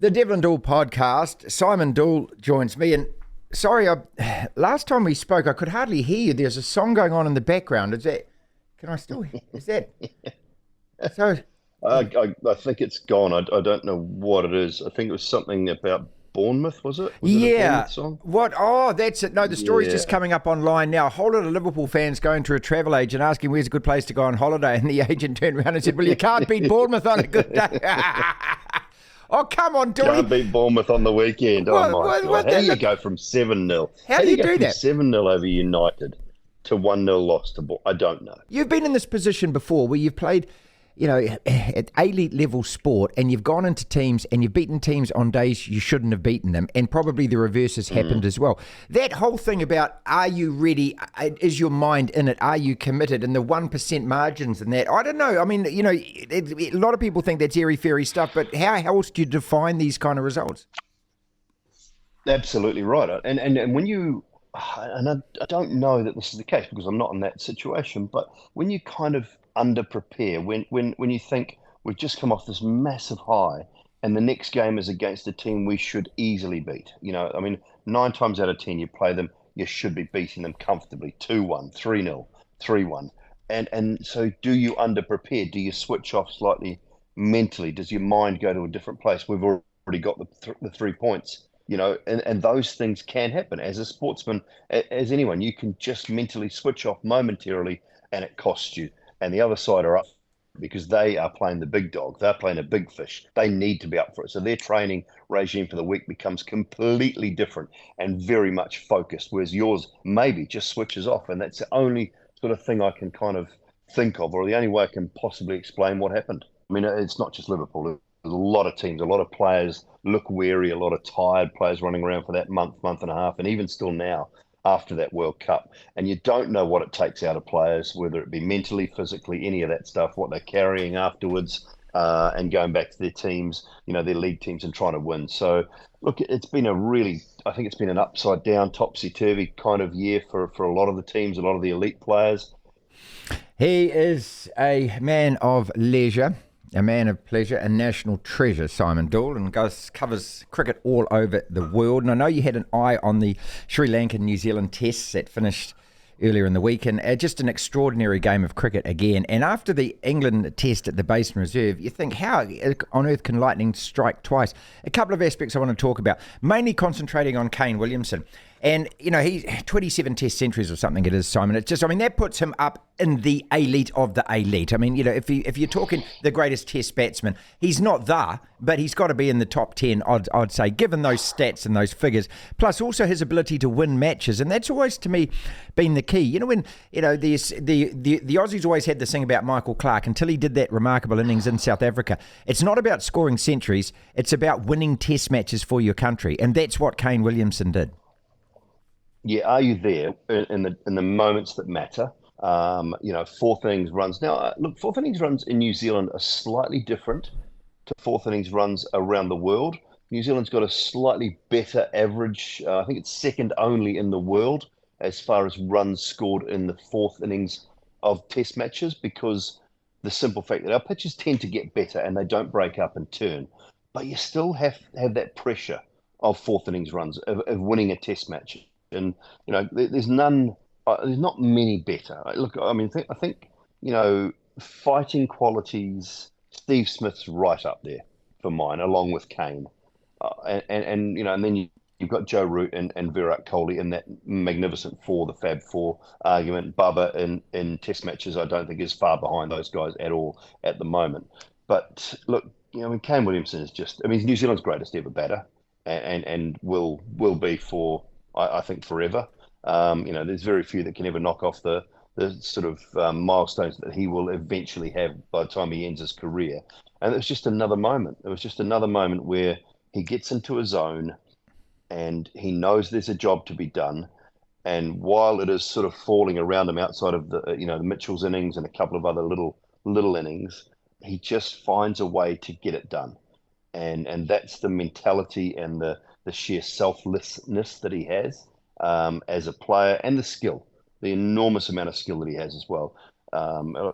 The Devlin Doull Podcast. Simon Doull joins me. And sorry, last time we spoke, I could hardly hear you. There's a song going on in the background. Is that? Can I still? Is that? So. I think it's gone. I don't know what it is. I think it was something about Bournemouth, was it? Was it a Bournemouth song? What? Oh, that's it. No, the story's just coming up online now. A whole lot of Liverpool fans going to a travel agent asking where's a good place to go on holiday, and the agent turned around and said, well, you can't beat Bournemouth on a good day. Oh, come on, Doully. Can't beat Bournemouth on the weekend. Oh, my God. How do you go from 7-0? How do you do that? 7-0 over United to 1-0 loss to Bournemouth? I don't know. You've been in this position before where you've played, you know, at elite level sport, and you've gone into teams and you've beaten teams on days you shouldn't have beaten them, and probably the reverse has happened as well. That whole thing about, are you ready? Is your mind in it? Are you committed? And the 1% margins and that, I don't know. I mean, you know, a lot of people think that's airy-fairy stuff, but how else do you define these kind of results? Absolutely right. And when you, and I don't know that this is the case because I'm not in that situation, but when you kind of under-prepare, when you think we've just come off this massive high and the next game is against a team we should easily beat. You know, I mean, 9 times out of 10 you play them, you should be beating them comfortably, 2-1, 3-0, 3-1. And so do you under-prepare? Do you switch off slightly mentally? Does your mind go to a different place? We've already got the 3 points, you know, and those things can happen. As a sportsman, as anyone, you can just mentally switch off momentarily and it costs you. And the other side are up because they are playing the big dog. They're playing a big fish. They need to be up for it. So their training regime for the week becomes completely different and very much focused, whereas yours maybe just switches off. And that's the only sort of thing I can kind of think of, or the only way I can possibly explain what happened. I mean, it's not just Liverpool. There's a lot of teams, a lot of players look weary, a lot of tired players running around for that month and a half, and even still now, after that World Cup, and you don't know what it takes out of players, whether it be mentally, physically, any of that stuff, what they're carrying afterwards, and going back to their teams, you know, their league teams and trying to win. So, look, it's been I think it's been an upside down, topsy-turvy kind of year for a lot of the teams, a lot of the elite players. He is a man of leisure, a man of pleasure, and national treasure, Simon Doull, and covers cricket all over the world. And I know you had an eye on the Sri Lanka New Zealand tests that finished earlier in the week, and just an extraordinary game of cricket again. And after the England test at the Basin Reserve, you think, how on earth can lightning strike twice? A couple of aspects I want to talk about, mainly concentrating on Kane Williamson. And, you know, he's 27 test centuries or something it is, Simon. It's just, I mean, that puts him up in the elite of the elite. I mean, you know, if you're talking the greatest test batsman, he's not but he's got to be in the top 10, I'd say, given those stats and those figures. Plus also his ability to win matches. And that's always, to me, been the key. You know, when, you know, the Aussies always had this thing about Michael Clarke until he did that remarkable innings in South Africa. It's not about scoring centuries. It's about winning test matches for your country. And that's what Kane Williamson did. Yeah, are you there in the moments that matter? You know, fourth innings runs. Now, look, fourth innings runs in New Zealand are slightly different to fourth innings runs around the world. New Zealand's got a slightly better average. I think it's second only in the world as far as runs scored in the fourth innings of test matches, because the simple fact that our pitches tend to get better and they don't break up and turn. But you still have that pressure of fourth innings runs, of winning a test match. And, you know, there's not many better. Look, I mean, I think, you know, fighting qualities, Steve Smith's right up there for mine, along with Kane. And you know, and then you've got Joe Root and Virat Kohli in that magnificent four, the Fab Four argument. Bubba in test matches, I don't think is far behind those guys at all at the moment. But look, you know, I mean, Kane Williamson is just, I mean, he's New Zealand's greatest ever batter and will be for, I think, forever. You know, there's very few that can ever knock off the sort of milestones that he will eventually have by the time he ends his career. And it was just another moment. It was just another moment where he gets into a zone and he knows there's a job to be done. And while it is sort of falling around him outside of the, you know, the Mitchell's innings and a couple of other little innings, he just finds a way to get it done. And that's the mentality and the sheer selflessness that he has as a player, and the skill, the enormous amount of skill that he has as well.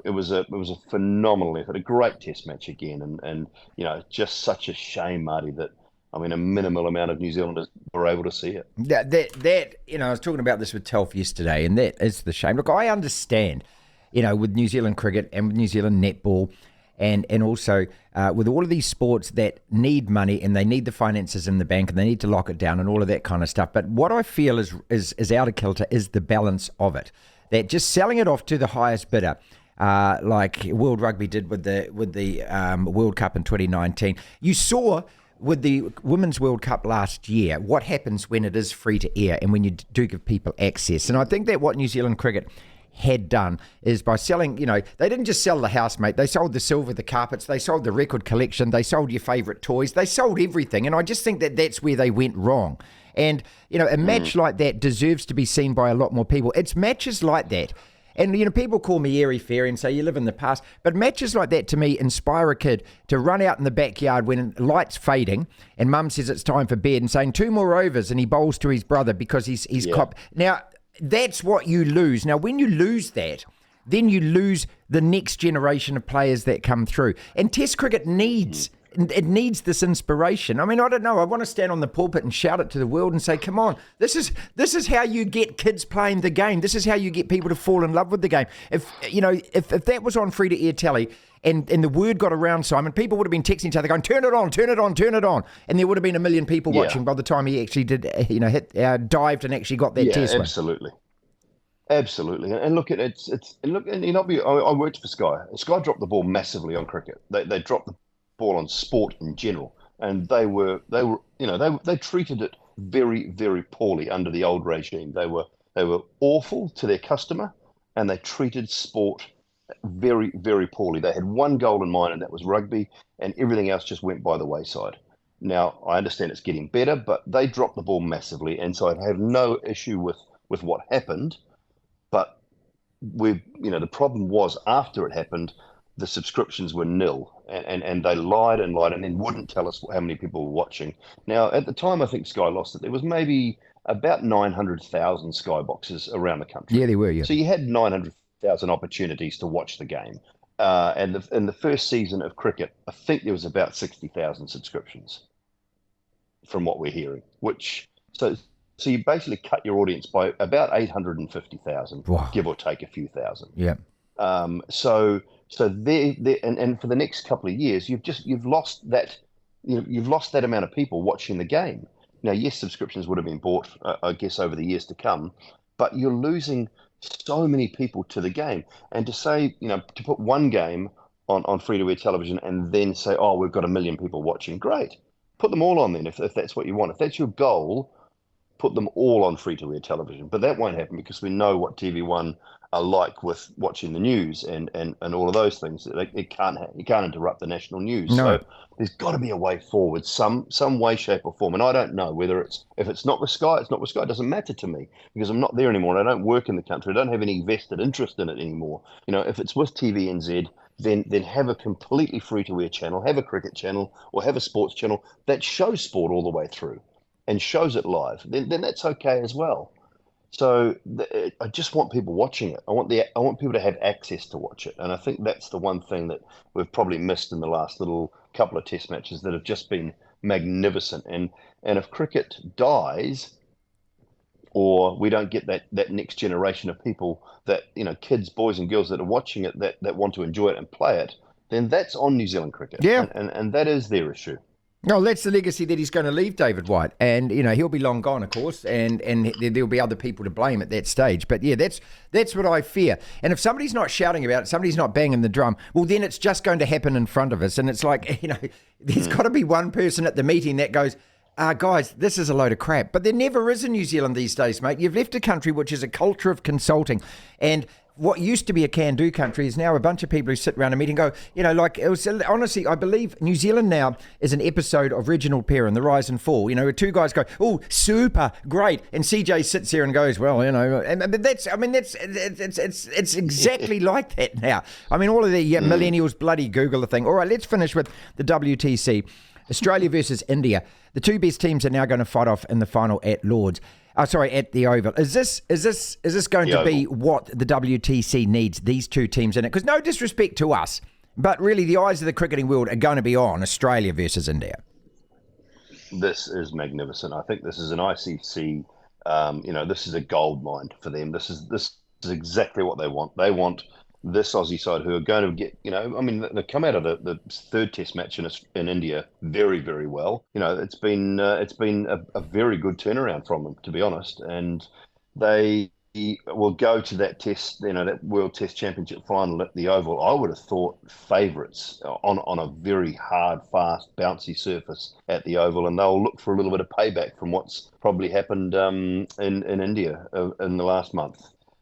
It was a phenomenal effort, a great test match again, and you know, just such a shame, Marty, that I mean, a minimal amount of New Zealanders were able to see it. That I was talking about this with Telf yesterday, and that is the shame. Look, I understand, with New Zealand cricket and with New Zealand netball, and also with all of these sports that need money and they need the finances in the bank and they need to lock it down and all of that kind of stuff. But what I feel is out of kilter is the balance of it. That just selling it off to the highest bidder, like World Rugby did with the World Cup in 2019. You saw with the Women's World Cup last year what happens when it is free to air and when you do give people access. And I think that what New Zealand cricket had done is by selling, they didn't just sell the housemate, they sold the silver, the carpets, they sold the record collection, they sold your favourite toys, they sold everything. And I just think that that's where they went wrong. And, a match like that deserves to be seen by a lot more people. It's matches like that. And, people call me airy-fairy and say you live in the past. But matches like that, to me, inspire a kid to run out in the backyard when light's fading and mum says it's time for bed and saying 2 more overs and he bowls to his brother because he's cop. Now, that's what you lose. Now, when you lose that, then you lose the next generation of players that come through. And Test cricket needs this inspiration. I mean, I don't know. I want to stand on the pulpit and shout it to the world and say, come on, this is how you get kids playing the game. This is how you get people to fall in love with the game. If that was on free-to-air telly and the word got around, Simon, people would have been texting each other going, turn it on, turn it on, turn it on. And there would have been 1 million people watching by the time he actually did, dived and actually got that test. Absolutely. Absolutely. And look, I worked for Sky. Sky dropped the ball massively on cricket. They dropped the ball on sport in general, and they treated it very, very poorly under the old regime. They were awful to their customer, and they treated sport very, very poorly. They had one goal in mind, and that was rugby, and everything else just went by the wayside. Now, I understand it's getting better, but they dropped the ball massively, and so I have no issue with what happened. But the problem was after it happened, the subscriptions were nil, and they lied and lied and then wouldn't tell us how many people were watching. Now, at the time I think Sky lost it, there was maybe about 900,000 Sky boxes around the country. Yeah, there were, yeah. So you had 900,000 opportunities to watch the game. And in the first season of cricket, I think there was about 60,000 subscriptions from what we're hearing, so you basically cut your audience by about 850,000, give or take a few thousand. Yeah. So there, and for the next couple of years, you've lost that amount of people watching the game. Now, yes, subscriptions would have been bought, I guess, over the years to come, but you're losing so many people to the game. And to say, to put one game on free-to-air television and then say, oh, we've got 1 million people watching, great. Put them all on then if that's what you want. If that's your goal, put them all on free-to-air television. But that won't happen because we know what TV1 are like with watching the news and all of those things. You can't interrupt the national news. No. So there's got to be a way forward, some way, shape or form. And I don't know whether if it's not with Sky, it's not with Sky. It doesn't matter to me because I'm not there anymore and I don't work in the country. I don't have any vested interest in it anymore. If it's with TVNZ, then have a completely free-to-air channel, have a cricket channel or have a sports channel that shows sport all the way through and shows it live. Then that's okay as well. So I just want people watching it. I want people to have access to watch it, and I think that's the one thing that we've probably missed in the last little couple of Test matches that have just been magnificent. And if cricket dies, or we don't get that next generation of people that kids, boys and girls that are watching it that want to enjoy it and play it, then that's on New Zealand cricket. Yeah, and that is their issue. No, that's the legacy that he's going to leave, David White. And, he'll be long gone, of course, and there'll be other people to blame at that stage. But, yeah, that's what I fear. And if somebody's not shouting about it, somebody's not banging the drum, well, then it's just going to happen in front of us. And it's like, there's got to be one person at the meeting that goes, guys, this is a load of crap. But there never is in New Zealand these days, mate. You've left a country which is a culture of consulting. And what used to be a can-do country is now a bunch of people who sit around a meeting and go, it was, honestly, I believe New Zealand now is an episode of Reginald Perrin, The Rise and Fall. Two guys go, oh, super, great. And CJ sits there and goes, well, it's exactly like that now. I mean, all of the millennials bloody Google the thing. All right, let's finish with the WTC. Australia versus India. The two best teams are now going to fight off in the final at Lord's. At the Oval. Is this going to be what the WTC needs, these two teams in it? Because no disrespect to us, but really the eyes of the cricketing world are going to be on Australia versus India. This is magnificent. I think this is an ICC. This is a gold mine for them. This is exactly what they want. They want this Aussie side who are going to get. They come out of the third Test match in India very, very well. It's been a very good turnaround from them, to be honest, and they will go to that test, that World Test Championship final at the Oval. I would have thought favourites on a very hard, fast, bouncy surface at the Oval, and they'll look for a little bit of payback from what's probably happened in India in the last month.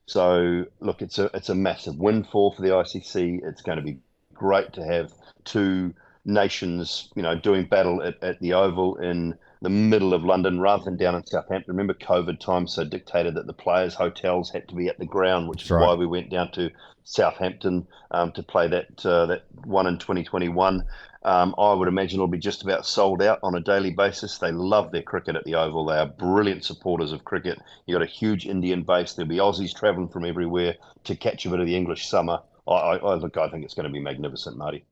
So look, it's a massive windfall for the ICC. It's going to be great to have two nations, doing battle at the Oval in the middle of London rather than down in Southampton. Remember, COVID times so dictated that the players' hotels had to be at the ground, which is why we went down to Southampton to play that one in 2021. I would imagine it'll be just about sold out on a daily basis. They love their cricket at the Oval. They are brilliant supporters of cricket. You've got a huge Indian base. There'll be Aussies travelling from everywhere to catch a bit of the English summer. I think it's going to be magnificent, Marty.